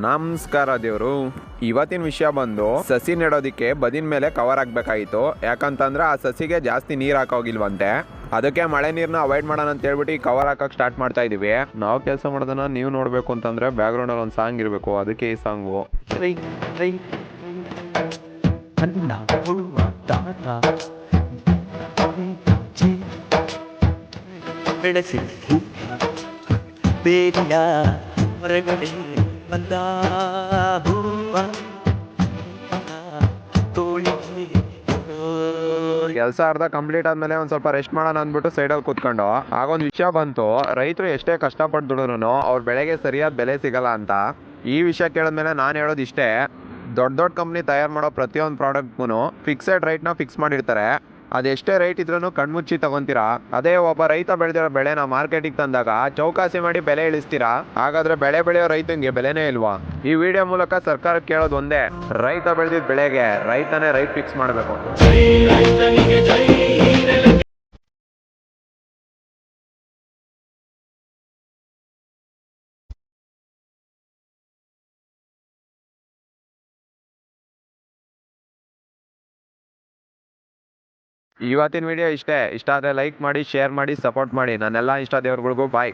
ನಮಸ್ಕಾರ ದೇವ್ರು. ಇವತ್ತಿನ ವಿಷಯ ಬಂದು ಸಸಿ ನೆಡೋದಿಕ್ಕೆ ಬದಿನ ಮೇಲೆ ಕವರ್ ಹಾಕ್ಬೇಕಾಗಿತ್ತು. ಯಾಕಂತಂದ್ರೆ ಆ ಸಸಿಗೆ ಜಾಸ್ತಿ ನೀರ್ ಹಾಕೋಗಿಲ್ವಂತೆ. ಅದಕ್ಕೆ ಮಳೆ ನೀರ್ನ ಅವಾಯ್ಡ್ ಮಾಡೋಣ ಅಂತ ಹೇಳ್ಬಿಟ್ಟು ಈ ಕವರ್ ಹಾಕಕ್ ಸ್ಟಾರ್ಟ್ ಮಾಡ್ತಾ ಇದೀವಿ. ನಾವು ಕೆಲಸ ಮಾಡೋದನ್ನ ನೀವು ನೋಡ್ಬೇಕು ಅಂತಂದ್ರೆ ಬ್ಯಾಕ್ ಗ್ರೌಂಡ್ ಅಲ್ಲಿ ಒಂದು ಸಾಂಗ್ ಇರಬೇಕು. ಅದಕ್ಕೆ ಈ ಸಾಂಗು. ಬೇರಿಯ ಹೊರಗಡೆ ಬಂದ ಹೂವ ಕೆಲಸ ಅರ್ಧ ಕಂಪ್ಲೀಟ್ ಆದ್ಮೇಲೆ ಒಂದ್ ಸ್ವಲ್ಪ ರೆಸ್ಟ್ ಮಾಡೋಣ ಅಂದ್ಬಿಟ್ಟು ಸೈಡಲ್ಲಿ ಕೂತ್ಕೊಂಡು ಆಗೊಂದು ವಿಷಯ ಬಂತು. ರೈತರು ಎಷ್ಟೇ ಕಷ್ಟಪಟ್ಟು ದುಡಿದ್ರು ಅವ್ರ ಬೆಳೆಗೆ ಸರಿಯಾದ ಬೆಲೆ ಸಿಗಲ್ಲ ಅಂತ. ಈ ವಿಷಯ ಕೇಳಿದ್ಮೇಲೆ ನಾನು ಹೇಳೋದು ಇಷ್ಟೇ, ದೊಡ್ಡ ದೊಡ್ಡ ಕಂಪ್ನಿ ತಯಾರು ಮಾಡೋ ಪ್ರತಿಯೊಂದು ಪ್ರಾಡಕ್ಟ್ಗೂ ಫಿಕ್ಸೆಡ್ ರೇಟ್ನ ಫಿಕ್ಸ್ ಮಾಡಿರ್ತಾರೆ. ಅದೆಷ್ಟೇ ರೈಟ್ ಇದ್ರೂ ಕಣ್ಮುಚ್ಚಿ ತಗೊಂತೀರಾ. ಅದೇ ಒಬ್ಬ ರೈತ ಬೆಳೆದಿರೋ ಬೆಳೆನ ಮಾರ್ಕೆಟಿಗೆ ತಂದಾಗ ಚೌಕಾಸಿ ಮಾಡಿ ಬೆಲೆ ಇಳಿಸ್ತೀರಾ. ಹಾಗಾದ್ರೆ ಬೆಳೆ ಬೆಳೆಯೋ ರೈತನಿಗೆ ಬೆಲೆನೇ ಇಲ್ವಾ? ಈ ವಿಡಿಯೋ ಮೂಲಕ ಸರ್ಕಾರಕ್ಕೆ ಕೇಳೋದು ಒಂದೇ, ರೈತ ಬೆಳೆದಿದ್ದ ಬೆಳೆಗೆ ರೈತನೇ ರೈಟ್ ಫಿಕ್ಸ್ ಮಾಡಬೇಕು. ಇವತ್ತಿನ ವಿಡಿಯೋ ಇಷ್ಟ ಆದರೆ ಲೈಕ್ ಮಾಡಿ, ಶೇರ್ ಮಾಡಿ, ಸಪೋರ್ಟ್ ಮಾಡಿ. ನನ್ನೆಲ್ಲ ಇಷ್ಟ ದೇವ್ರುಗಳಿಗೂ ಬಾಯ್.